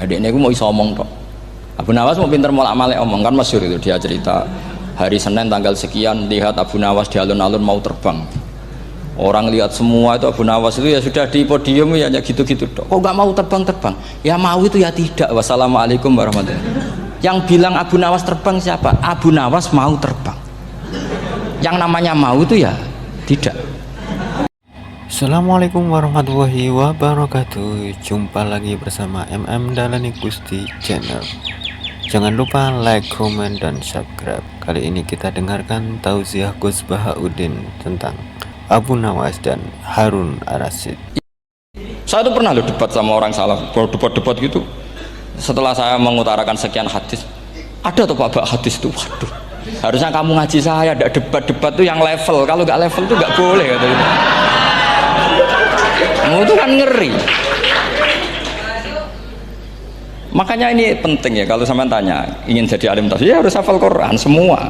Adiknya aku mau iso omong tok. Abu Nawas mau pinter molak-malik omong, kan masyhur itu dia cerita hari Senin tanggal sekian lihat Abu Nawas di alun-alun mau terbang. Orang lihat semua itu Abu Nawas itu ya sudah di podium ya hanya gitu-gitu tok. Kok nggak mau terbang-terbang? Ya mau itu ya tidak. Wassalamualaikum warahmatullahi wabarakatuh. Yang bilang Abu Nawas terbang siapa? Abu Nawas mau terbang. Yang namanya mau itu ya tidak. Assalamualaikum warahmatullahi wabarakatuh. Jumpa lagi bersama Dahlan Gusti Channel. Jangan lupa like, comment, dan subscribe. Kali ini kita dengarkan tausiah Gus Bahauddin tentang Abu Nawas dan Harun Ar-Rasyid. Saya tuh pernah loh debat sama orang salaf, debat-debat gitu. Setelah saya mengutarakan sekian hadis, ada tuh Pak hadis itu, waduh, harusnya kamu ngaji saya, ada debat-debat tuh yang level. Kalau nggak level tuh nggak boleh kata gitu. Kamu itu kan ngeri. Makanya ini penting ya, kalau sampean tanya ingin jadi alim tafsir ya harus hafal Quran semua.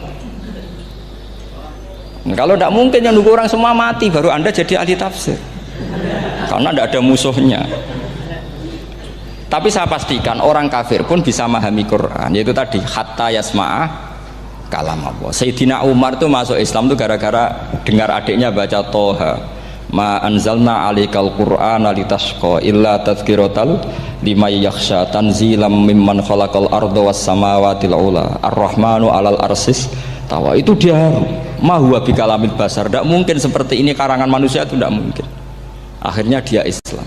Kalau tidak mungkin yang nunggu orang semua mati baru Anda jadi ahli tafsir, karena tidak ada musuhnya. Tapi saya pastikan orang kafir pun bisa memahami Quran, yaitu tadi hatta yasma'ah kalam Allah. Sayyidina Umar tuh masuk Islam tuh gara-gara dengar adiknya baca Toha, ma anzalna alikal Qur'ana litashqa illa tadhkiratal liman yakhsha tanzilam mimman khalaqal arda was samawati ula ar-rahmanu alal arsis tawa. Itu dia ma huwa bikalamil basar, tidak mungkin seperti ini karangan manusia, itu tidak mungkin. Akhirnya dia Islam.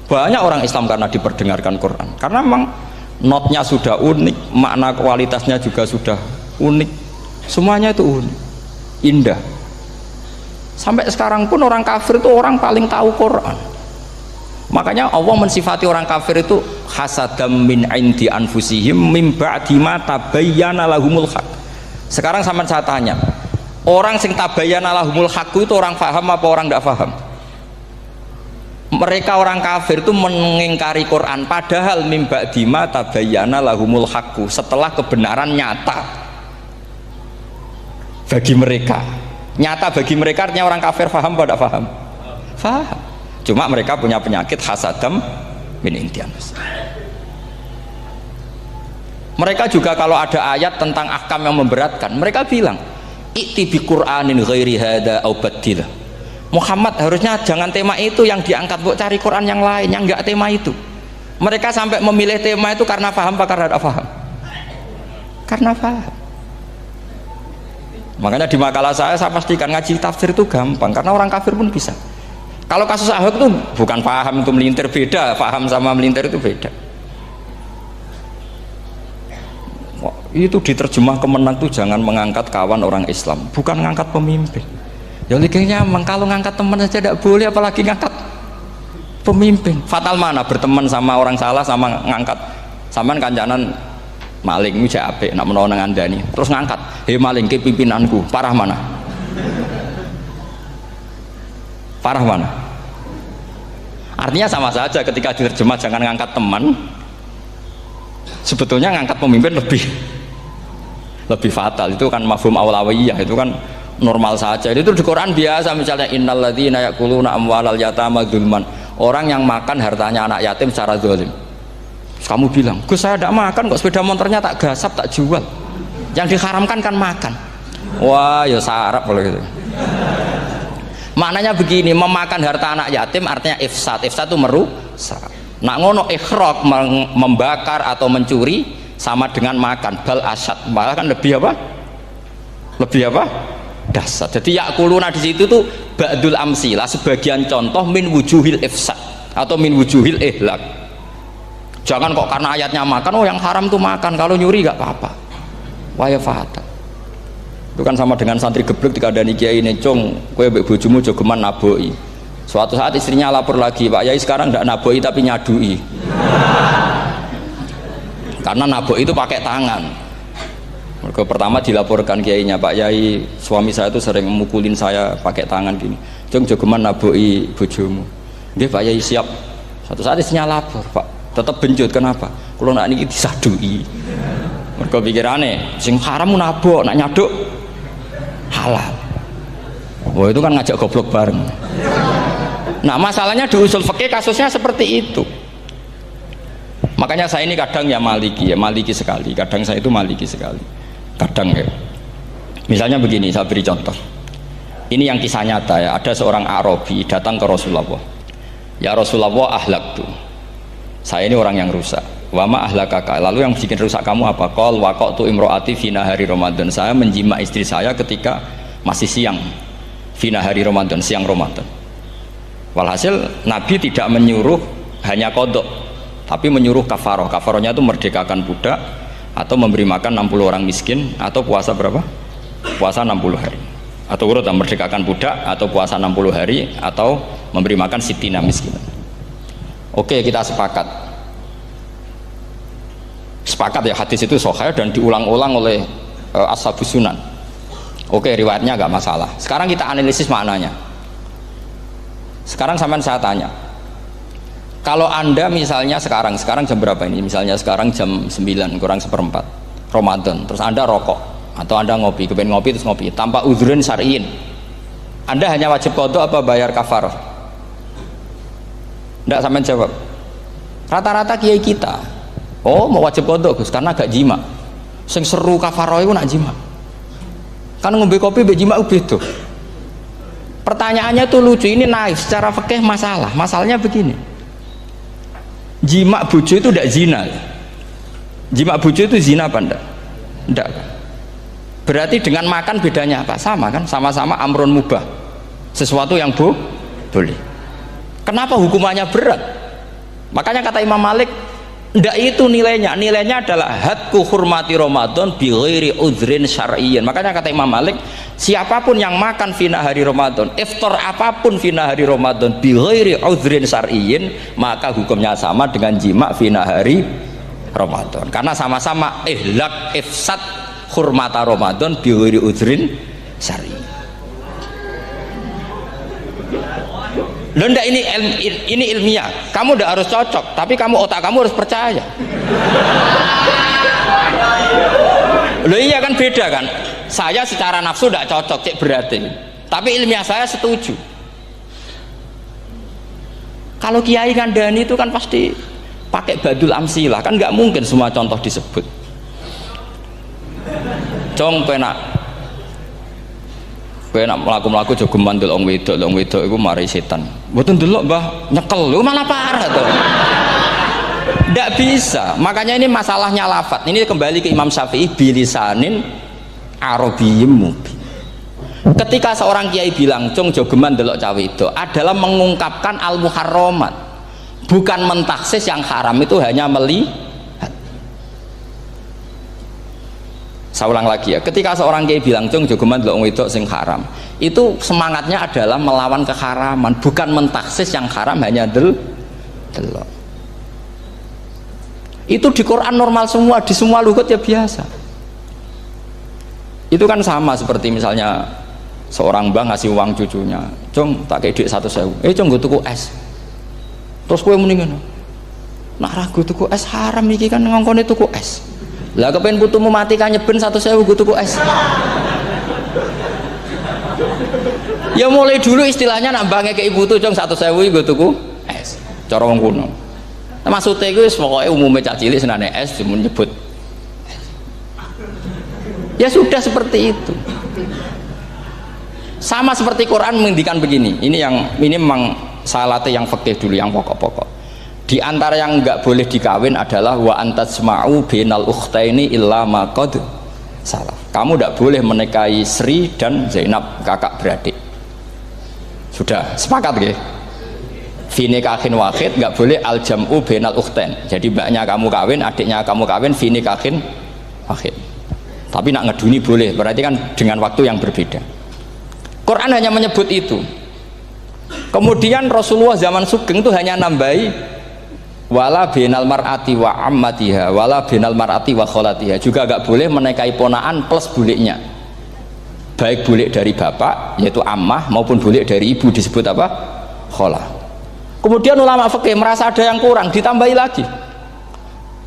Banyak orang Islam karena diperdengarkan Quran, karena memang notnya sudah unik, makna kualitasnya juga sudah unik, semuanya itu unik, indah. Sampai sekarang pun orang kafir itu orang paling tahu Quran. Makanya Allah mensifati orang kafir itu hasadam min indi anfusihim mim ba'di ma tabayyana lahumul haq. Sekarang sama saya tanya, orang sing tabayyana lahumul haq itu orang paham apa orang tidak paham? Mereka orang kafir itu mengingkari Quran, padahal mim ba'di ma tabayyana lahumul haq, setelah kebenaran nyata bagi mereka. Nyata bagi mereka artinya orang kafir paham atau tidak paham? Paham. Cuma mereka punya penyakit hasadam min intian. Mereka juga kalau ada ayat tentang ahkam yang memberatkan, mereka bilang i'ti bi Qur'anin ghairi hada au badil. Muhammad harusnya jangan tema itu yang diangkat, buat cari Quran yang lain yang enggak tema itu. Mereka sampai memilih tema itu karena paham apa karena tidak paham? Karena paham. Makanya di makalah saya pastikan ngaji tafsir itu gampang, karena orang kafir pun bisa. Kalau kasus Ahok itu bukan paham itu melintir, beda. Paham sama melintir itu beda. Wah, itu diterjemah kemenang tuh jangan mengangkat kawan orang Islam, bukan mengangkat pemimpin. Ya likinya emang kalau ngangkat teman saja tidak boleh, apalagi ngangkat pemimpin. Fatal mana berteman sama orang salah sama ngangkat. Saman kancanan maling ini apik nak menawa nang andani terus ngangkat, hei maling ke pimpinanku, parah mana? Parah mana? Artinya sama saja ketika diterjemah jangan ngangkat teman, sebetulnya ngangkat pemimpin lebih fatal. Itu kan mafhum awlawiyah, itu kan normal saja. Itu di Quran biasa, misalnya innalladzina ya'kuluna amwalal yatama dzulman, orang yang makan hartanya anak yatim secara zalim. Kamu bilang, Gus saya tidak makan kok, sepeda motornya tak gasap, tak jual. Yang diharamkan kan makan. Wah ya sarap kalau gitu. Maknanya begini, memakan harta anak yatim artinya ifsad. Ifsad itu merusak. Nak ngono ikhraq, membakar atau mencuri sama dengan makan, bal asad, malah kan lebih apa? Lebih apa? Dasar. Jadi yakuluna di situ tuh ba'dul amsilah, sebagian contoh min wujuhil ifsad atau min wujuhil ihlak. Jangan kok karena ayatnya makan, oh yang haram tuh makan, kalau nyuri gak apa-apa. Waya fatal. Itu kan sama dengan santri geblek ketika ada kiai ini, cong kowe mbek bojomu jogeman naboi. Suatu saat istrinya lapor lagi, Pak Yai sekarang tidak naboi tapi nyadui. Karena naboi itu pakai tangan. Mereka pertama dilaporkan kiainya, Pak Yai suami saya itu sering memukulin saya pakai tangan gini. Cong jogeman naboi bojomu. Dia Pak Yai siap. Suatu saat istrinya lapor, Pak tetap benjut, kenapa? Kalau nak ini disadui. Mereka pikirannya sing haram nabok, nak nyaduk halal. Wah itu kan ngajak goblok bareng. Nah masalahnya di usul fikih kasusnya seperti itu. Makanya saya ini kadang ya maliki sekali. Kadang saya itu maliki sekali. Kadang ya. Misalnya begini, saya beri contoh. Ini yang kisah nyata ya. Ada seorang Arabi datang ke Rasulullah. Ya Rasulullah, ahlak tuh. Saya ini orang yang rusak. Wama ahlakaka. Lalu yang bikin rusak kamu apa? Qol waqatu imro'ati fina hari Ramadan. Saya menjima istri saya ketika masih siang. Fina hari Ramadan, siang Ramadan. Walhasil Nabi tidak menyuruh hanya kodok, tapi menyuruh kafaroh. Kafarohnya itu merdekakan budak, atau memberi makan 60 orang miskin, atau puasa berapa? Puasa 60 hari. Atau urut merdekakan budak, atau puasa 60 hari, atau memberi makan sitina miskin. Oke, kita sepakat. Sepakat ya, hadis itu sahih dan diulang-ulang oleh Ashabus Sunan. Oke, riwayatnya nggak masalah. Sekarang kita analisis maknanya. Sekarang sampean saya tanya, kalau anda misalnya sekarang jam berapa ini? Misalnya sekarang jam 9 kurang seperempat Ramadan, terus anda rokok atau anda ngopi, kepengen ngopi terus ngopi tanpa udhrin syar'iin, anda hanya wajib qadha apa bayar kafarah? Nggak, sampean jawab. Rata-rata kiai kita, oh mau wajib qadha Gus karena gak jima. Sing seru kafarah itu nak jima. Kan ngombe kopi be jima beda. Pertanyaannya tuh lucu, ini naif secara fikih masalah. Masalahnya begini. Jima bojo itu tidak zina. Jima bojo itu zina apa enggak? Enggak. Berarti dengan makan bedanya apa? Sama kan? Sama-sama amrun mubah. Sesuatu yang boleh. Kenapa hukumannya berat? Makanya kata Imam Malik, ndak itu nilainya. Nilainya adalah hadku hurmati Ramadan bi ghairi udhrin syar'iyyin. Makanya kata Imam Malik, siapapun yang makan fina hari Ramadan, iftar apapun fina hari Ramadan bi ghairi udhrin syar'iyyin, maka hukumnya sama dengan jima fina hari Ramadan. Karena sama-sama ihlak ifsad hurmata Ramadan bi ghairi udhrin syar'iyyin. Loh enggak, ini ilmiah. Kamu enggak harus cocok, tapi otak kamu harus percaya. Loh iya kan, beda kan. Saya secara nafsu enggak cocok, cek berarti. Tapi ilmiah saya setuju. Kalau Kiai Kandani itu kan pasti pakai badul amsilah, kan nggak mungkin semua contoh disebut. Cong penak melaku-melaku jogo mandul wong wedok iku mari setan. Mboten delok Mbah, nyekel lho malah parah to. Ndak bisa. Makanya ini masalahnya lafat. Ini kembali ke Imam Syafi'i, bilisanin arabiyyim mubin. Ketika seorang kiai bilang cung jogeman delok cawe itu adalah mengungkapkan al-muharramat, bukan mentaksis yang haram itu hanya melihat. Saya ulang lagi ya, ketika seorang kiai bilang cung jogeman delok wong wedok sing haram, itu semangatnya adalah melawan keharaman, bukan mentaksis yang haram hanya delok. Itu di Quran normal semua, di semua lugat ya biasa. Itu kan sama seperti misalnya seorang mbah ngasih uang cucunya, cung tak kayak duit 100.000, cung gue tuku es, terus gue mendingan nak ragu tuku es haram iki kan ngongkone tuku es. Lah kepen putumu mati kan nyeben 100.000 gue tuku es. Ya mulai dulu istilahnya nak mbah ngekeki putu cung 100.000 gue tuku es. Cara wong kuno. Maksudnya gue pokoknya umumnya cah cilik senane es cuma nyebut. Ya sudah seperti itu. Sama seperti Quran menghentikan begini. Ini memang saya latih yang fikih dulu, yang pokok-pokok. Di antara yang nggak boleh dikawin adalah wa antasma'u bainal ukhtaini illa ma qad salaf. Kamu tidak boleh menikahi Sri dan Zainab, kakak beradik. Sudah sepakat nggih? Fi nikahin wahid nggak boleh al jam'u bainal ukhtain. Jadi mbaknya kamu kawin, adiknya kamu kawin fi nikahin wahid. Tapi nak ngeduni boleh, berarti kan dengan waktu yang berbeda. Quran hanya menyebut itu. Kemudian Rasulullah zaman Sugeng itu hanya nambahi wala binal mar'ati wa ammatiha wala binal mar'ati wa kholatiha, juga agak boleh menikahi ponaan plus buliknya, baik bulik dari bapak yaitu ammah maupun bulik dari ibu disebut apa? Kholah. Kemudian ulama fikih merasa ada yang kurang, ditambahi lagi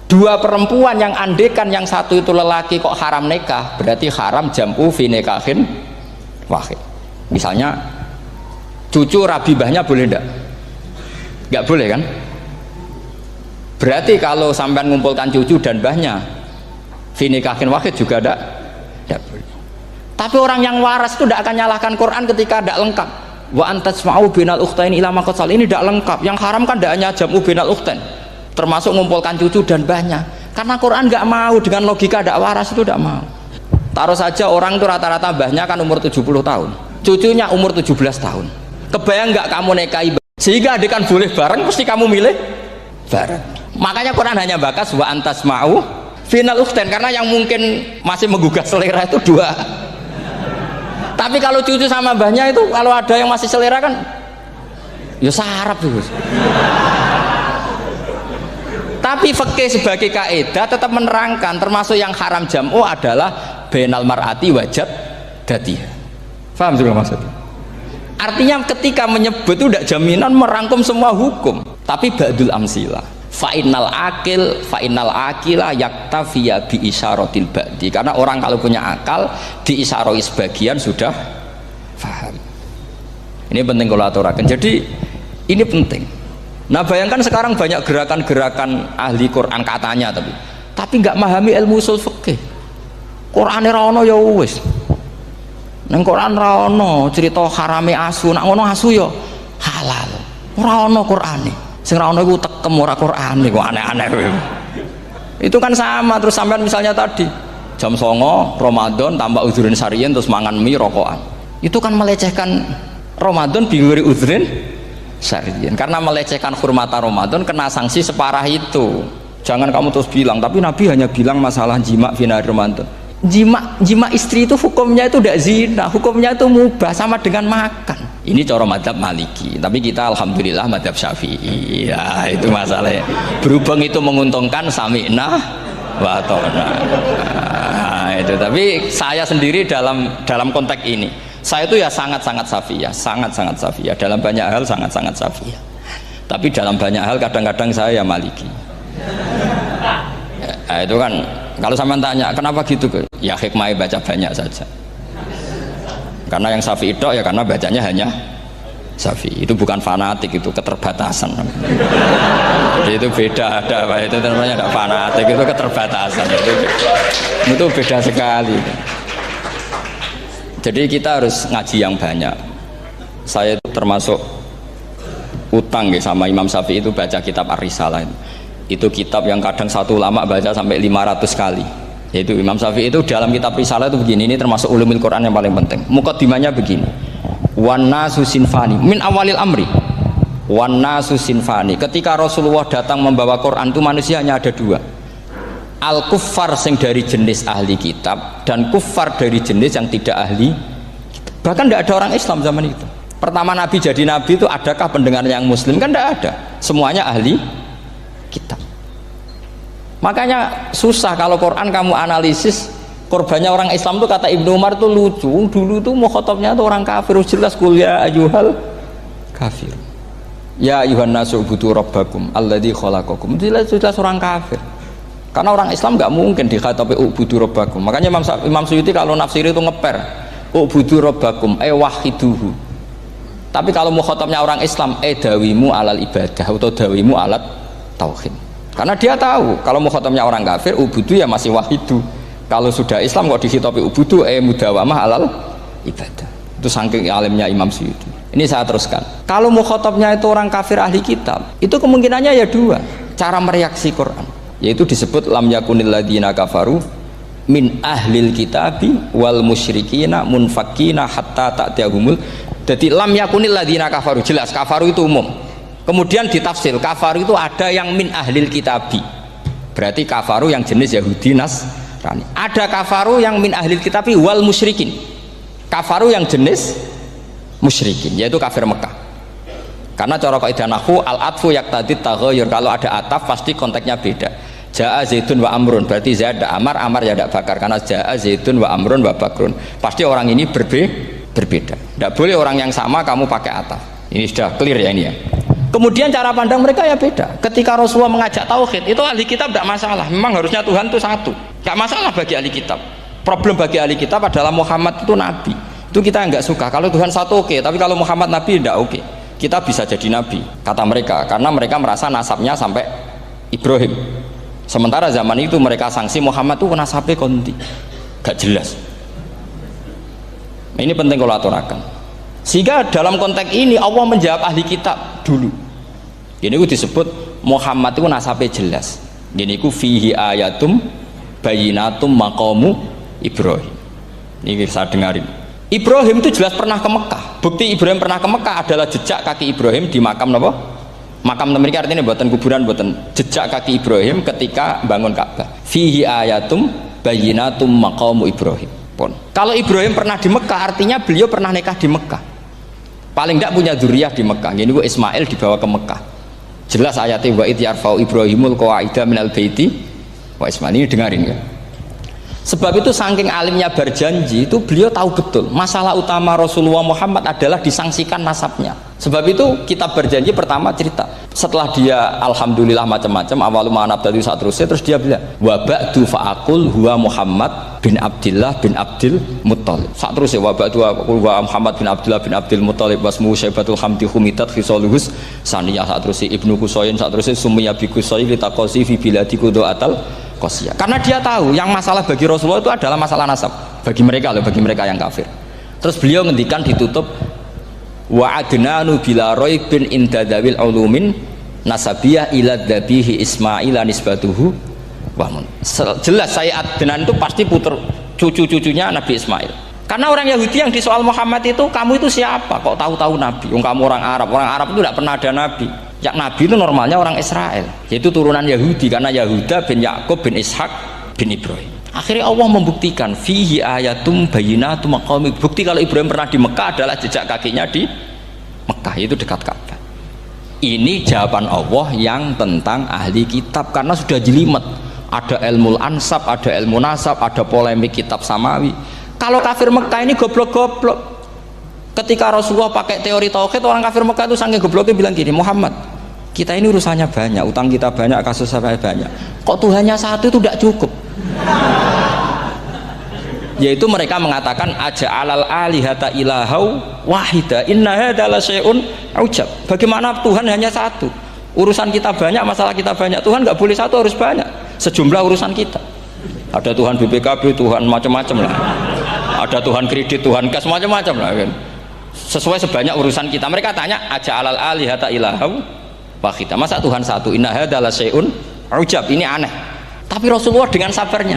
dua perempuan yang andekan yang satu itu lelaki kok haram nikah, berarti haram jam'u fi nikahin wahid. Misalnya cucu rabibahnya boleh enggak? Enggak boleh kan? Berarti kalau sampean ngumpulkan cucu dan mbahnya finikahin wahid juga tidak boleh. Tapi orang yang waras itu tidak akan nyalahkan Quran ketika tidak lengkap. Wa antasma'u binal ukhtain ila ma qad sal, ini tidak lengkap. Yang haram kan tidak hanya jam'u binal ukhtain, termasuk ngumpulkan cucu dan mbahnya. Karena Quran nggak mau dengan logika tidak waras, itu tidak mau. Taruh saja orang itu rata-rata mbahnya kan umur 70 tahun, cucunya umur 17 tahun. Kebayang nggak kamu nikahi sehingga adik kan boleh bareng, mesti kamu milih bareng. Makanya Quran hanya bakas wa antasma'u final ukhtain, karena yang mungkin masih menggugah selera itu dua. Tapi kalau cucu sama mbahnya itu, kalau ada yang masih selera kan ya sarap itu. Tapi fikih sebagai kaidah tetap menerangkan termasuk yang haram jam'u adalah bainal mar'ati wajad datiha. Paham juga maksudnya? Artinya ketika menyebut itu tidak jaminan merangkum semua hukum, tapi ba'dul amsilah. Fa'innal akila yaktafiya bi isyaratil ba'di, karena orang kalau punya akal diisyaroi sebagian sudah faham. Ini penting kalau aturakan. Jadi ini penting. Nah bayangkan sekarang banyak gerakan-gerakan ahli Quran katanya, tapi nggak memahami ilmu usul fikih. Qur'ane ra ono ya wis. Nang Quran ra ono cerita harame asu, nak ngono asu ya halal. Ora ono Qur'ane. Sing ra ono iku tekem ora Qur'ane, kok aneh-aneh. Itu kan sama. Terus sampean misalnya tadi jam 09.00 Ramadan tambah uzurin syariyin terus mangan mie rokokan. Itu kan melecehkan Ramadan biguri uzurin syariyin, karena melecehkan hurmata Ramadan kena sanksi separah itu. Jangan kamu terus bilang tapi Nabi hanya bilang masalah jima final Ramadan. Jima istri itu hukumnya itu tidak zina, hukumnya itu mubah sama dengan makan. Ini cara madhab Maliki, tapi kita alhamdulillah madhab Syafi'i. Ya itu masalahnya. Berhubung itu menguntungkan sami'na wa ta'na. Nah, itu. Tapi saya sendiri dalam konteks ini, saya itu ya sangat-sangat Syafi'iyah, sangat-sangat Syafi'iyah. Dalam banyak hal sangat-sangat Syafi'iyah. Tapi dalam banyak hal kadang-kadang saya ya Maliki. Ya, itu kan kalau sama tanya kenapa gitu, ya hikmah baca banyak saja. Karena yang Syafi'i itu ya karena bacanya hanya Syafi'i. Itu bukan fanatik, itu keterbatasan. Jadi itu beda, itu namanya ada fanatik, itu keterbatasan. Itu beda sekali. Jadi kita harus ngaji yang banyak. Saya itu termasuk utang ya sama Imam Syafi'i itu baca kitab Ar-Risalah. Itu kitab yang kadang satu ulama baca sampai 500 kali. Yaitu Imam Syafi'i itu dalam kitab Risalah itu begini, ini termasuk ulumul Quran yang paling penting. Muqaddimahnya begini. Wan nasu sinfani min awalil amri. Wan nasu sinfani. Ketika Rasulullah datang membawa Quran itu manusia hanya ada dua. Al-kuffar sing dari jenis ahli kitab dan kuffar dari jenis yang tidak ahli kitab. Bahkan tidak ada orang Islam zaman itu. Pertama Nabi jadi Nabi itu adakah pendengar yang Muslim? Kan tidak ada. Semuanya ahli kitab. Makanya susah kalau Quran kamu analisis korbannya orang Islam tuh, kata Ibnu Umar tuh lucu. Dulu tuh mukhatabnya tuh orang kafir, jelas kuliah ayyuhal kafir. Ya ayyuhan nasu ubudu rabbakum alladzi khalaqakum. Jelas orang kafir. Karena orang Islam nggak mungkin dikhatabi ubudu rabbakum. Makanya Imam Suyuti kalau nafsir itu ngeper ubudu rabbakum wahiduhu. Tapi kalau mukhatabnya orang Islam dawimu alal ibadah atau dawimu alat tauhid. Karena dia tahu kalau mukhatabnya orang kafir ubudu ya masih wahidu. Kalau sudah Islam kok dikhitabi ubudu mudawamah alal ibadah. Itu saking alimnya Imam Suyuti. Ini saya teruskan. Kalau mukhatabnya itu orang kafir ahli kitab, itu kemungkinannya ya dua cara mereaksi Quran, yaitu disebut lam yakunil ladzina kafaru min ahlil kitabi wal musyrikina munfakina hatta ta'tiyahumul. Jadi lam yakunil ladzina kafaru, jelas kafaru itu umum. Kemudian ditafsir kafaru itu ada yang min ahlil kitabi, berarti kafaru yang jenis Yahudi Nasrani. Ada kafaru yang min ahlil kitabi wal musyrikin, kafaru yang jenis musyrikin, yaitu kafir Mekah. Karena cara kaidah nahwu al-atfu yaqtadi taghayyur, kalau ada ataf pasti konteksnya beda. Ja'a Zaidun wa Amrun, berarti Zaid ada Amar, Amar ya ada Bakar. Karena Ja'a Zaidun wa Amrun wa Bakrun, pasti orang ini berbeda. Tidak boleh orang yang sama kamu pakai ataf. Ini sudah clear ya ini ya. Kemudian cara pandang mereka ya beda. Ketika Rasulullah mengajak tauhid, itu ahli kitab tidak masalah. Memang harusnya Tuhan itu satu, tidak masalah bagi ahli kitab. Problem bagi ahli kitab adalah Muhammad itu nabi. Itu kita nggak suka. Kalau Tuhan satu oke, tapi kalau Muhammad nabi tidak oke. Kita bisa jadi nabi, kata mereka, karena mereka merasa nasabnya sampai Ibrahim. Sementara zaman itu mereka sanksi Muhammad itu nasabe konti, gak jelas. Ini penting kalau aturakan. Sehingga dalam konteks ini Allah menjawab ahli kitab dulu. Ini itu disebut Muhammad itu nasabe jelas. Ini itu fihi ayatum bayinatum maqamu Ibrahim. Ini saya dengarin. Ibrahim itu jelas pernah ke Mekah. Bukti Ibrahim pernah ke Mekah adalah jejak kaki Ibrahim di makam apa? Makam mereka artinya buatan kuburan, buatan jejak kaki Ibrahim ketika bangun Ka'bah. Fihi ayatum bayinatum maqamu Ibrahim. Pun. Kalau Ibrahim pernah di Mekah, artinya beliau pernah nikah di Mekah. Paling tidak punya dzurriyyah di Mekah. Ini gua Ismail dibawa ke Mekah. Jelas ayatnya wa id yarfa'u Ibrahimul qawaida minal baiti wa Ismail. Ini dengarin ya. Sebab itu saking alimnya berjanji itu beliau tahu betul masalah utama Rasulullah Muhammad adalah disangsikan nasabnya. Sebab itu kitab berjanji pertama cerita setelah dia alhamdulillah macam-macam awalu ma'anab tadi saat terus dia bilang wa ba'du fa'akul huwa Muhammad bin Abdillah bin Abdil Muttalib. Saat terus ya wa ba'du fa'akul huwa Muhammad bin Abdillah bin Abdil Muttalib wasmu syaibatul hamdi humitat fisoluhus saniyah. Saat terus ibnu Kusoyin, saat terus sumiyah bi Kusoyin litakosi fi biladi kudo'atal Qasiyah. Karena dia tahu yang masalah bagi Rasulullah itu adalah masalah nasab bagi mereka loh, bagi mereka yang kafir. Terus beliau ngendikan ditutup wa adnanu bila raibin indadawil ulumin nasabiyah ila dhabihi Ismaila nisbatuhu wa mun. Jelas saya Adnan itu pasti puter cucu-cucunya Nabi Ismail. Karena orang Yahudi yang disoal Muhammad itu, kamu itu siapa? Kok tahu-tahu Nabi? Kamu orang Arab. Orang Arab itu tidak pernah ada Nabi. Yang Nabi itu normalnya orang Israel, yaitu turunan Yahudi, karena Yahuda bin Yakub bin Ishak bin Ibrahim. Akhirnya Allah membuktikan fihi ayatum bayinatum maqami. Bukti kalau Ibrahim pernah di Mekah adalah jejak kakinya di Mekah, itu dekat Ka'bah. Ini jawaban Allah yang tentang ahli kitab, karena sudah jelimet. Ada ilmu ansab, ada ilmu nasab, ada polemik kitab samawi. Kalau kafir Mekah ini goblok-goblok. Ketika Rasulullah pakai teori tauhid, orang kafir Mekah itu saking gobloknya bilang gini, Muhammad, kita ini urusannya banyak, utang kita banyak, kasus saya banyak, kok Tuhannya satu itu tidak cukup. Yaitu mereka mengatakan aja'alal alihata ilahau wahida inna hadza la syai'un ujab. Bagaimana Tuhan hanya satu, urusan kita banyak, masalah kita banyak, Tuhan nggak boleh satu, harus banyak sejumlah urusan kita. Ada Tuhan BPKB, Tuhan macam-macam lah, ada Tuhan kredit, Tuhan kas, macam-macam lah kan, sesuai sebanyak urusan kita. Mereka tanya aja'alal alihata ilahau wahida, masa Tuhan satu, inna hadza la syai'un ujab. Ini aneh. Tapi Rasulullah dengan sabarnya,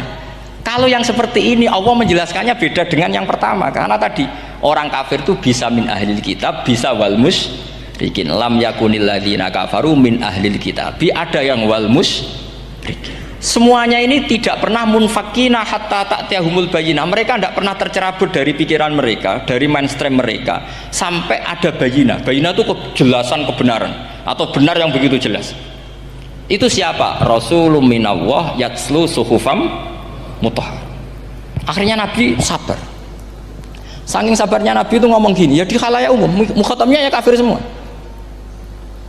kalau yang seperti ini Allah menjelaskannya beda dengan yang pertama. Karena tadi orang kafir itu bisa min ahlil kitab, bisa wal musyrikin. Lam yakunil ladzina kafaru min ahlil kitab, ada yang wal musyrikin. Semuanya ini tidak pernah munfakina hatta ta'tiyahumul bayyinah. Mereka tidak pernah tercerabut dari pikiran mereka, dari mainstream mereka, sampai ada bayyinah. Bayyinah itu kejelasan kebenaran atau benar yang begitu jelas. Itu siapa? Rasulun minallah yatslu suhufam mutahhar. Akhirnya Nabi sabar. Saking sabarnya Nabi itu ngomong gini, ya di khalayak umum, mukhatamnya ya kafir semua.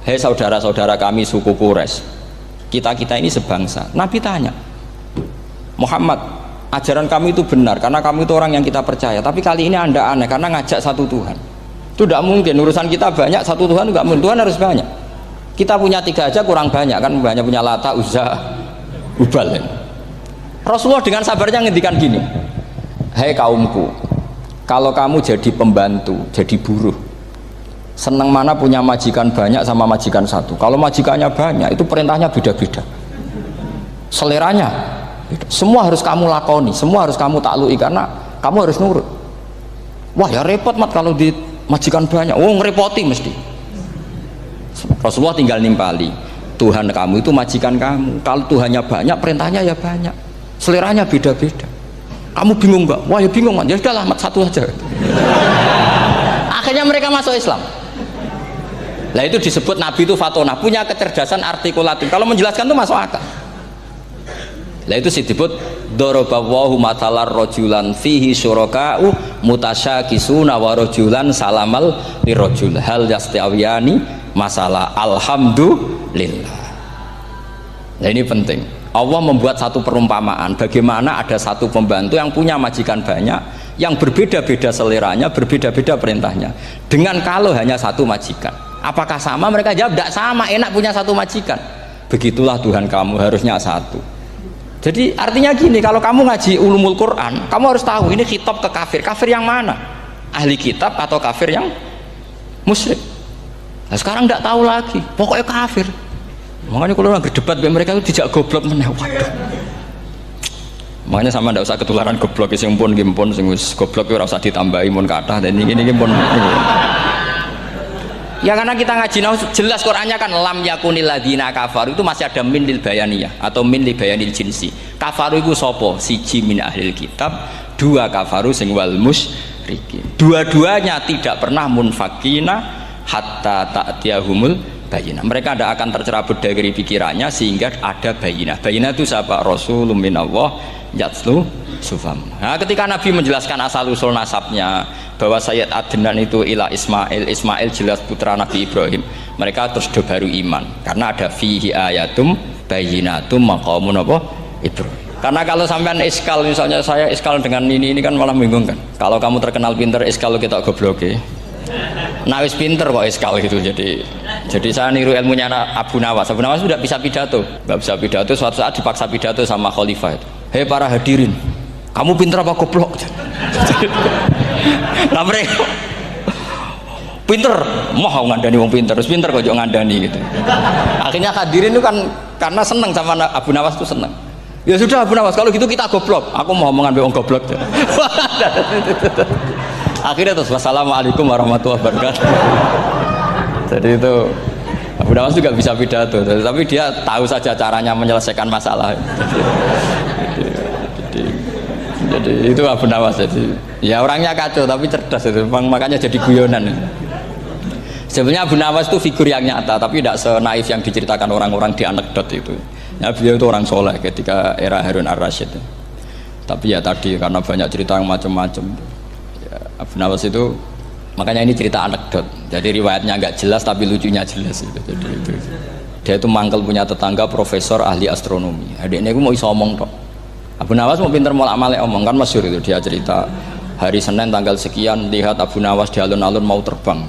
Hei saudara-saudara kami suku Quraisy, kita ini sebangsa. Nabi tanya, Muhammad, ajaran kami itu benar karena kami itu orang yang kita percaya, tapi kali ini anda aneh karena ngajak satu Tuhan. Itu tidak mungkin, urusan kita banyak, satu Tuhan juga mungkin, Tuhan harus banyak. Kita punya 3 aja kurang banyak kan, banyak punya Lata, Uzza, Hubal. Rasulullah dengan sabarnya ngendikan gini, hei kaumku, kalau kamu jadi pembantu, jadi buruh, senang mana punya majikan banyak sama majikan satu. Kalau majikannya banyak itu perintahnya beda-beda, seleranya beda. Semua harus kamu lakoni, semua harus kamu taklui karena kamu harus nurut. Wah ya repot mat kalau di majikan banyak, oh ngerepoti mesti. Rasulullah tinggal nimpali, Tuhan kamu itu majikan kamu, kalau Tuhannya banyak perintahnya ya banyak, seleranya beda-beda. Kamu bingung nggak? Wah ya bingung mat, ya udahlah mat satu aja. Akhirnya mereka masuk Islam. Nah itu disebut Nabi itu fatonah, punya kecerdasan artikulatif, kalau menjelaskan itu masuk akal. Nah itu disebut dorobawahu matalar rojulan fihi syuraka'u mutasyakisuna wa rojulan salamal lirojul hal yastiawiyani masalah alhamdulillah. Nah ini penting, Allah membuat satu perumpamaan bagaimana ada satu pembantu yang punya majikan banyak, yang berbeda-beda seleranya, berbeda-beda perintahnya, dengan kalau hanya satu majikan. Apakah sama? Mereka jawab tidak sama, enak punya satu majikan. begitulah Tuhan kamu, harusnya satu. Jadi artinya gini, kalau kamu ngaji ulumul Quran, kamu harus tahu ini khitab ke kafir. Kafir yang mana? Ahli kitab atau kafir yang musyrik? Nah, sekarang tidak tahu lagi, pokoknya kafir. Makanya kalau orang berdebat dengan mereka itu tidak goblok meneh. Waduh. Makanya sama tidak usah ketularan goblok, sing pun gimpun sing wis goblok ora usah ditambahi mun kathah dan ini pun. Ya karena kita ngaji jelas Qur'annya kan lam yakunil ladzina kafaru itu masih ada min lil bayaniyah atau min li bayanil jinsi. Kafaru itu sapa? Siji min ahlil kitab, dua kafaru sing wal musyrikin. Dua-duanya tidak pernah munfakina hatta ta'tiyahumul bayinah. Mereka tidak akan tercerabut dari pikirannya sehingga ada bayinah. Bayinah itu siapa? Rasulun minallah yatslu sufam. Nah, ketika Nabi menjelaskan asal usul nasabnya bahwa Sayyid Adnan itu ila Ismail jelas putra Nabi Ibrahim, mereka terus baru iman karena ada fihi ayatum bayinatum maqamun apa Ibrahim. Karena kalau sampean iskal, misalnya saya iskal dengan ini kan malah bingung kan. Kalau kamu terkenal pinter iskal kita goblok ya. Nah wis pinter kok iskal gitu. Jadi saya niru ilmunya Abu Nawas. Abu Nawas sudah bisa pidato, nggak bisa pidato. Suatu saat dipaksa pidato sama khalifah itu. Hei para hadirin, kamu pinter apa goblok? Nah mereka pinter, mau ngandani wong pinter, terus pinter kok ngandani gitu. Akhirnya hadirin itu kan karena seneng sama Abu Nawas itu seneng. Ya sudah Abu Nawas, kalau gitu kita goblok. Aku mau mengambil wong goblok. Akhirnya terus wassalamualaikum warahmatullahi wabarakatuh. Jadi itu Abu Nawas juga bisa pidato, tapi dia tahu saja caranya menyelesaikan masalah. Jadi itu Abu Nawas. Jadi ya orangnya kacau tapi cerdas itu, makanya jadi guyonan. Sebenarnya Abu Nawas itu figur yang nyata, tapi tidak senaif yang diceritakan orang-orang di anekdot itu. Ya, beliau itu orang soleh ketika era Harun ar-Rasyid. Tapi ya tadi karena banyak cerita yang macam-macam. Ya, Abu Nawas itu makanya ini cerita anekdot. Jadi riwayatnya nggak jelas tapi lucunya jelas. Jadi itu. Dia itu mangkel punya tetangga profesor ahli astronomi. Adiknya aku mau iso omong tok. Abu Nawas mau pinter molak-malik omong kan masyhur itu, dia cerita hari Senin tanggal sekian lihat Abu Nawas di alun-alun mau terbang.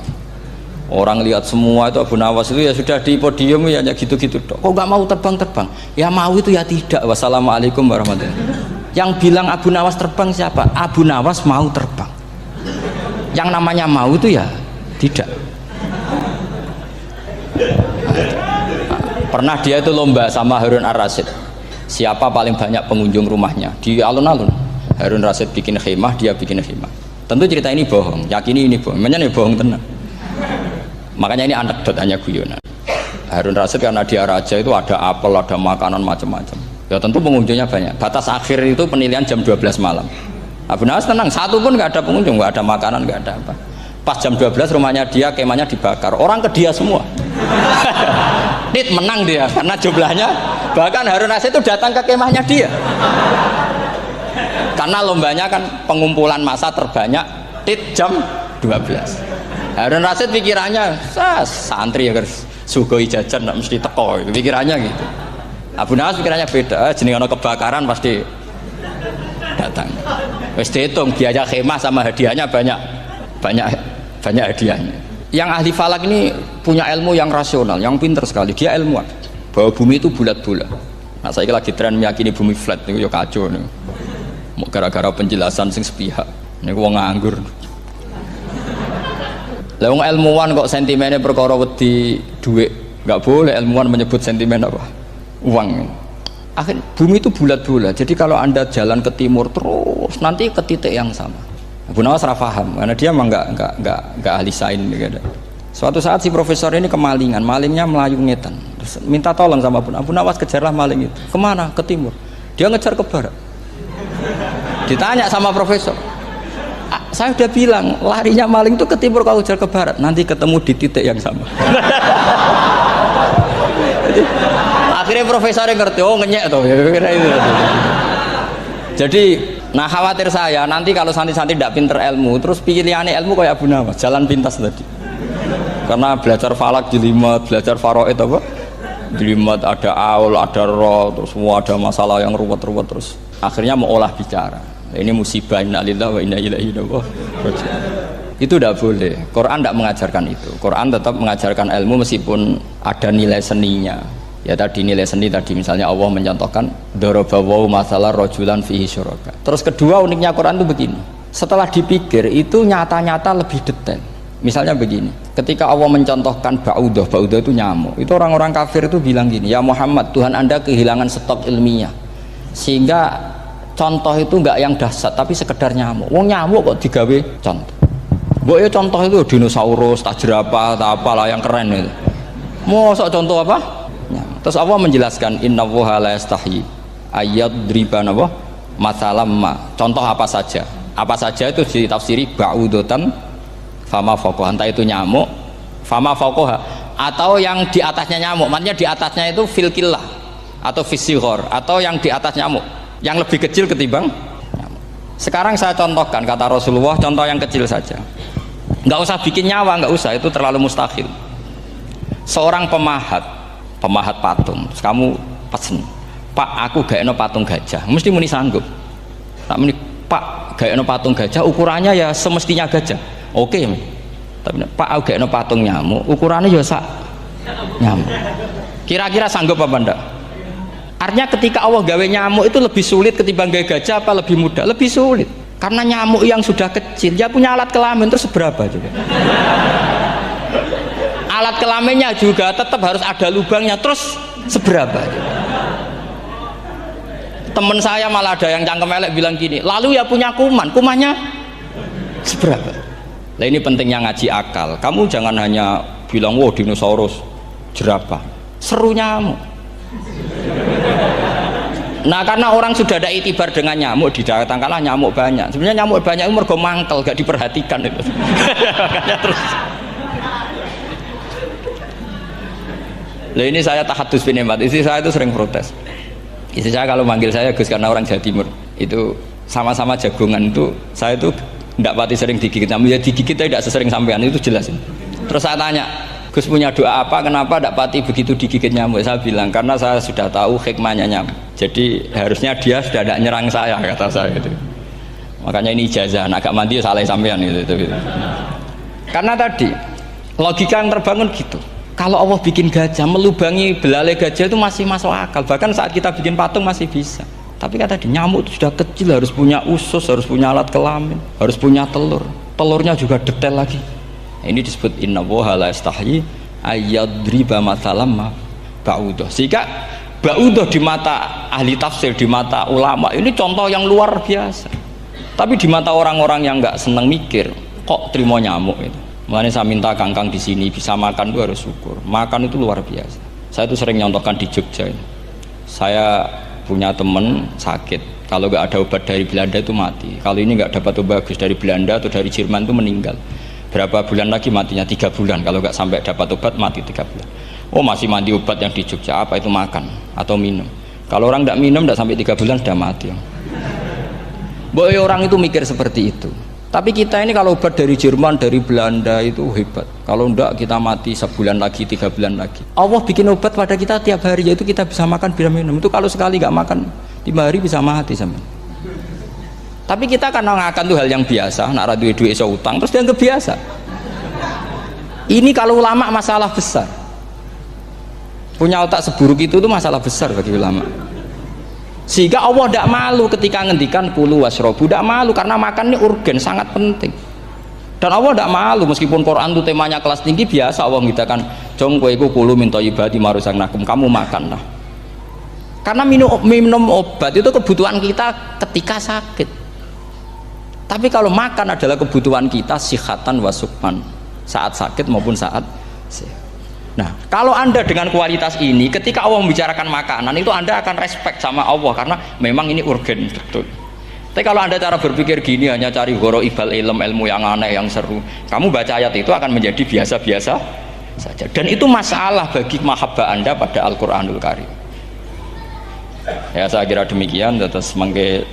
Orang lihat semua itu Abu Nawas itu ya sudah di podium ya gitu-gitu dok. Kok nggak mau terbang? Ya mau itu ya tidak. Wassalamualaikum warahmatullahi wabarakatuh. Yang bilang Abu Nawas terbang siapa? Abu Nawas mau terbang. Yang namanya mau itu ya tidak. Pernah dia itu lomba sama Harun ar-Rasyid. Siapa paling banyak pengunjung rumahnya di alun-alun. Harun Rasyid bikin khemah, dia bikin khemah. Tentu cerita ini bohong, yakini ini bohong. Makanya ini bohong tenang. Makanya ini anekdot, hanya guyonan. Harun Rasyid karena dia raja itu ada apel, ada makanan macam-macam. Ya tentu pengunjungnya banyak. Batas akhir itu penilaian jam 12 malam. Abu Nawas tenang, satu pun nggak ada pengunjung, nggak ada makanan, nggak ada apa. Pas jam 12 rumahnya dia, kemahnya dibakar. Orang ke dia semua. Tit menang dia karena jumlahnya, bahkan Harun Rasyid itu datang ke kemahnya dia karena lombanya kan pengumpulan massa terbanyak. Tit jam 12 Harun Rasyid pikirannya santri ya guys, sugoi jajan nggak mesti teko, pikirannya gitu. Abu Nawas pikirannya beda, jenis ono kebakaran pasti datang. Wis dihitung biaya khemah sama hadiahnya banyak hadiahnya. Yang ahli falak ini punya ilmu yang rasional, yang pinter sekali. Dia ilmuwan bahwa bumi itu bulat-bulat. Nah saya lagi tren meyakini bumi flat nih, yo kacau nih. Mau gara-gara penjelasan sing sepihak. Ini wong nganggur. Lah wong ilmuwan kok sentimennya perkara wedi duit. Nggak boleh ilmuwan menyebut sentimen apa? Uang. Akhir bumi itu bulat-bulat. Jadi kalau Anda jalan ke timur terus nanti ke titik yang sama. Abu Nawas salah paham karena dia emang nggak ahli sains gitu. Suatu saat si profesor ini kemalingan, malingnya melayu ngetan. Terus minta tolong sama Abu Nawas, kejarlah maling itu. Kemana? Ke timur. Dia ngejar ke barat. Ditanya sama profesor, saya udah bilang larinya maling itu ke timur, kalau kejar ke barat nanti ketemu di titik yang sama. Akhirnya profesornya ngerti, oh ngenyek tuh. Jadi nah khawatir saya nanti kalau santri-santri tidak pinter ilmu terus pilihannya ilmu kayak Abu Nawas, jalan pintas tadi. Karena belajar falak jelimet, belajar faraid apa jelimet, ada aul, ada roh, terus semua ada masalah yang ruwet-ruwet, terus akhirnya mau olah bicara. Ini musibah, inna lillahi wa inna ilaihi raji'un. Itu tidak boleh. Quran tidak mengajarkan itu. Quran tetap mengajarkan ilmu meskipun ada nilai seninya. Ya tadi nilai seni tadi, misalnya Allah mencontohkan darabawu masalah rajulan fihi syuraka. Terus kedua uniknya Quran itu begini, setelah dipikir itu nyata-nyata lebih detail. Misalnya begini, ketika Allah mencontohkan ba'udah itu nyamuk, itu orang-orang kafir itu bilang gini, ya Muhammad, Tuhan Anda kehilangan stok ilmiah sehingga contoh itu enggak yang dahsyat tapi sekedar nyamuk. Wong nyamuk kok digawe contoh. Mbok ya contoh itu dinosaurus, tak jerapah, tak apalah yang keren itu. Mosok contoh apa? Terus Allah menjelaskan innallaha la yastahi ayyadriba apa masalam ma. Contoh apa saja? Apa saja itu ditafsiri ba'udatan fama fawqaha, entah itu nyamuk fama fawqaha atau yang di atasnya nyamuk. Maksudnya di atasnya itu fil killah atau fisighor atau yang di atas nyamuk, yang lebih kecil ketimbang nyamuk. Sekarang saya contohkan kata Rasulullah, contoh yang kecil saja. Enggak usah bikin nyawa, enggak usah, itu terlalu mustahil. Seorang pemahat patung, terus kamu pesen, Pak aku gak eno patung gajah, mesti muni sanggup. Tak muni Pak gak eno patung gajah, ukurannya ya semestinya gajah, oke. Tapi Pak aku gak eno patung nyamuk, ukurannya ya sak nyamuk. Kira-kira sanggup apa enggak? Artinya ketika Allah gawe nyamuk itu lebih sulit ketimbang gawe gajah apa lebih mudah? Lebih sulit, karena nyamuk yang sudah kecil dia punya alat kelamin terus seberapa juga. Alat kelaminnya juga tetap harus ada lubangnya, terus seberapa? Temen saya malah ada yang cangkem elek bilang gini, lalu ya punya kumannya seberapa? Nah ini pentingnya ngaji akal. Kamu jangan hanya bilang wow dinosaurus, jerapah, seru nyamuk. Nah karena orang sudah ada itibar dengan nyamuk, didatangkanlah nyamuk banyak. Sebenarnya nyamuk banyak itu mergo mangkel, gak diperhatikan itu. Makanya terus. Lah ini saya tahadus binemat, istri saya itu sering protes. Istri saya kalau manggil saya Gus karena orang Jawa Timur, itu sama-sama jagongan itu saya itu tidak pati sering digigit, namun ya digigit tidak sesering sampean, itu jelas. Terus saya tanya, Gus punya doa apa, kenapa tidak pati begitu digigit nyamuk? Saya bilang karena saya sudah tahu hikmahnya nyamuk, jadi harusnya dia sudah tidak nyerang saya, kata saya itu. Makanya ini ijazah, agak mandi salah sampean itu. Karena tadi logika yang terbangun gitu. Kalau Allah bikin gajah, melubangi belalai gajah itu masih masuk akal. Bahkan saat kita bikin patung masih bisa. Tapi kata tadi nyamuk itu sudah kecil, harus punya usus, harus punya alat kelamin, harus punya telur. Telurnya juga detail lagi. Ini disebut innallaha la yastahyi ayyadriba mathalam ba'udah. Sehingga ba'udah di mata ahli tafsir, di mata ulama ini contoh yang luar biasa. Tapi di mata orang-orang yang nggak seneng mikir, kok terima nyamuk itu. Makanya saya minta kangkang di sini bisa makan itu harus syukur. Makan itu luar biasa. Saya itu sering nyontohkan di Jogja ini. Saya punya teman sakit, kalau nggak ada obat dari Belanda itu mati. Kalau ini nggak dapat obat bagus dari Belanda atau dari Jerman itu meninggal. Berapa bulan lagi matinya? 3 bulan. Kalau nggak sampai dapat obat mati 3 bulan. Oh masih mandi obat yang di Jogja, apa itu makan atau minum? Kalau orang nggak minum nggak sampai 3 bulan sudah mati. Boy orang itu mikir seperti itu. Tapi kita ini kalau obat dari Jerman, dari Belanda itu hebat. Kalau enggak kita mati sebulan lagi, 3 bulan lagi. Allah bikin obat pada kita tiap hari, yaitu kita bisa makan, bisa minum. Itu kalau sekali nggak makan 5 hari bisa mati sama. Tapi kita karena ngakan itu hal yang biasa, nak duit iso utang terus dianggap biasa. Ini kalau ulama masalah besar. Punya otak seburuk itu masalah besar bagi ulama. Sehingga Allah tidak malu ketika ngendikan kulu wasrobu, tidak malu karena makan ini urgen, sangat penting. Dan Allah tidak malu meskipun Quran itu temanya kelas tinggi, biasa Allah mengatakan jong kowe kulu min thayyibati ma razaqnakum, kamu makanlah. Karena minum obat itu kebutuhan kita ketika sakit. Tapi kalau makan adalah kebutuhan kita sihatan wasukman, saat sakit maupun saat sehat. Nah, kalau Anda dengan kualitas ini, ketika Allah membicarakan makanan itu Anda akan respect sama Allah karena memang ini urgen betul. Tapi kalau Anda cara berpikir gini, hanya cari goro ibal ilmu yang aneh, yang seru, kamu baca ayat itu akan menjadi biasa-biasa saja. Dan itu masalah bagi mahabbah Anda pada Al-Quranul Karim. Ya saya kira demikian. Terus mangke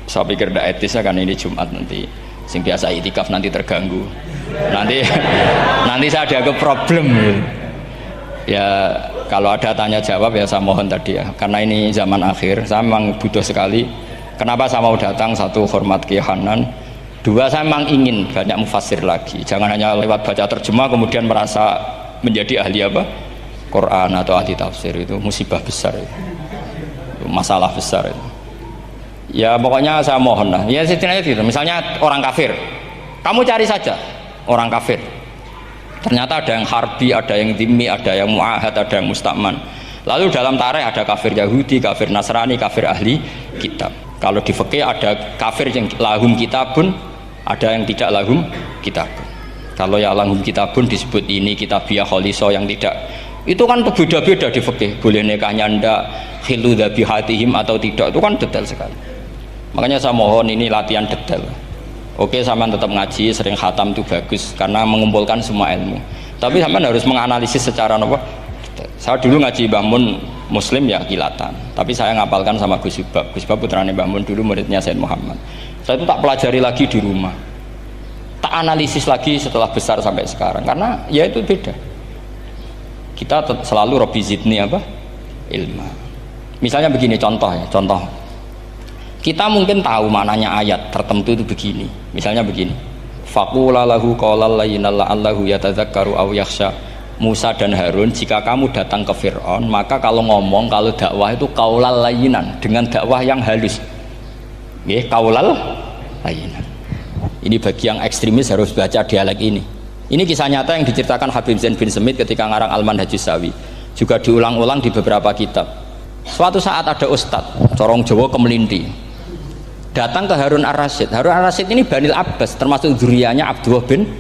saya pikir tidak etis ya, karena ini Jumat nanti sing biasa itikaf nanti terganggu. Nanti saya ada problem. Ya kalau ada tanya jawab ya saya mohon tadi ya, karena ini zaman akhir saya memang butuh sekali. Kenapa saya mau datang? 1, hormat Kiai Hanan. 2, saya memang ingin banyak mufassir lagi, jangan hanya lewat baca terjemah kemudian merasa menjadi ahli Quran atau ahli tafsir itu musibah besar itu masalah besar itu. Ya pokoknya saya mohon lah ya setidaknya gitu. Misalnya orang kafir, kamu cari saja orang kafir, ternyata ada yang harbi, ada yang dhimmi, ada yang mu'ahad, ada yang musta'man. Lalu dalam tarikh ada kafir Yahudi, kafir Nasrani, kafir ahli kitab. Kalau di fikih ada kafir yang lahum kitabun, ada yang tidak lahum kitabun. Kalau yang lahum kitabun disebut ini kitabiah kholiso, yang tidak itu kan berbeda-beda di fikih. Boleh nikahnya ndak, khilu dhabihatihim atau tidak, itu kan detail sekali. Makanya saya mohon ini latihan detail. Oke, sampean tetap ngaji, sering khatam itu bagus karena mengumpulkan semua ilmu. Tapi sampean harus menganalisis secara apa? Saya dulu ngaji Mbah Mun Muslim ya kilatan, tapi saya ngapalkan sama Gus Ibab. Gus Ibab putrane Mbah Mun dulu muridnya Said Muhammad. Saya itu tak pelajari lagi di rumah, tak analisis lagi setelah besar sampai sekarang, karena ya itu beda. Kita selalu Rabbi zidni apa? Ilma. Misalnya begini contoh ya, contoh. Kita mungkin tahu maknanya ayat tertentu itu begini. Misalnya begini. Faqula lahu qaulal layyinal la'allahu yatadzakkaru aw yakhsha. Musa dan Harun, jika kamu datang ke Fir'aun, maka kalau ngomong, kalau dakwah itu qaulal layyinan, dengan dakwah yang halus. Nggih, qaulal layyinan. Ini bagi yang ekstremis harus baca dialek ini. Ini kisah nyata yang diceritakan Habib Zain bin Semit ketika ngarang Al-Manhajus Sawi. Juga diulang-ulang di beberapa kitab. Suatu saat ada ustadz, corong Jawa Kemelinti, datang ke Harun Ar-Rasyid. Harun Ar-Rasyid ini Banil Abbas, termasuk zuriyahnya Abdullah bin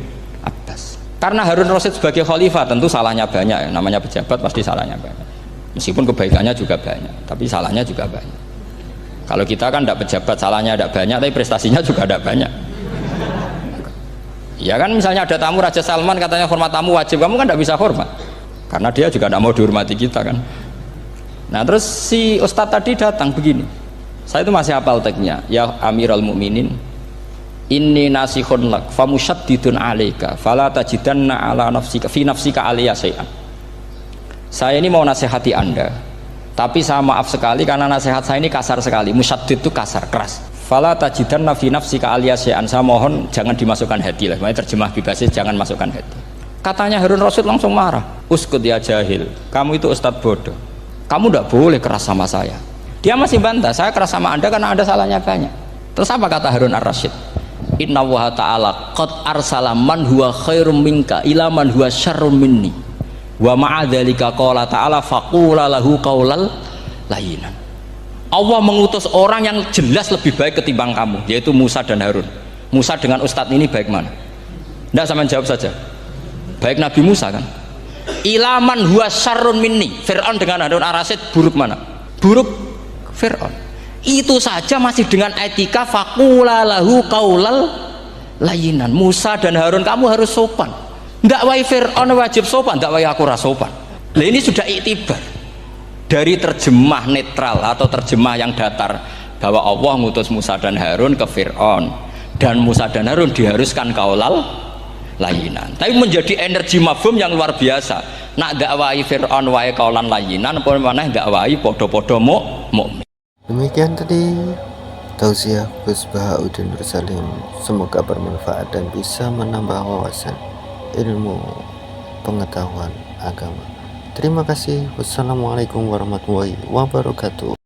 Abbas. Karena Harun Ar-Rasyid sebagai khalifah tentu salahnya banyak ya. Namanya pejabat pasti salahnya banyak. Meskipun kebaikannya juga banyak, tapi salahnya juga banyak. Kalau kita kan tidak pejabat, salahnya tidak banyak, tapi prestasinya juga tidak banyak. Ya kan, misalnya ada tamu Raja Salman, katanya hormat tamu wajib, kamu kan tidak bisa hormat karena dia juga tidak mau dihormati kita kan. Nah terus si ustadz tadi datang begini, saya itu masih hafal teksnya, ya Amirul Mukminin, inni nasihun lak famusyaddidun alaika fala tajidanna ala nafsika fi nafsika aliyya syai'an. Saya ini mau nasihati Anda, tapi saya maaf sekali karena nasihat saya ini kasar sekali. Musyaddid itu kasar, keras. Fala tajidanna fi nafsika aliyya syai'an. Saya mohon jangan dimasukkan hati lah. Makanya terjemah bebasnya jangan masukkan hati. Katanya Harun Rasyid langsung marah. Uskut ya jahil, kamu itu ustadz bodoh. Kamu tidak boleh keras sama saya. Dia masih bantah, saya keras sama Anda karena Anda salahnya banyak. Terus apa kata Harun Ar-Rasyid? Inna wa ta'ala qad arsala man huwa khairum minka ila man huwa syarrum minni wa ma'adzalika qala ta'ala faqula lahu qaulal layyinan. Allah mengutus orang yang jelas lebih baik ketimbang kamu, yaitu Musa dan Harun. Musa dengan ustadz ini baik mana? Tidak, sama jawab saja. Baik Nabi Musa kan? Ila man huwa syarrun minni. Fir'aun dengan Harun Ar-Rasyid buruk mana? Buruk Fir'aun. Itu saja masih dengan etika faqula lahu qaulal layyinan. Musa dan Harun kamu harus sopan. Ndak wae Fir'aun wajib sopan, ndak wae aku ra sopan. Lah ini sudah iktibar dari terjemah netral atau terjemah yang datar bahwa Allah ngutus Musa dan Harun ke Fir'aun dan Musa dan Harun diharuskan qaulal layyinan. Tapi menjadi energi mafhum yang luar biasa. Nak dakwai Fir'aun wae qaulan layyinan apa maneh dakwai padha-padha mukmin. Demikian tadi tausiah Gus Bahauddin Nursalim, semoga bermanfaat dan bisa menambah wawasan ilmu pengetahuan agama. Terima kasih. Wassalamualaikum warahmatullahi wabarakatuh.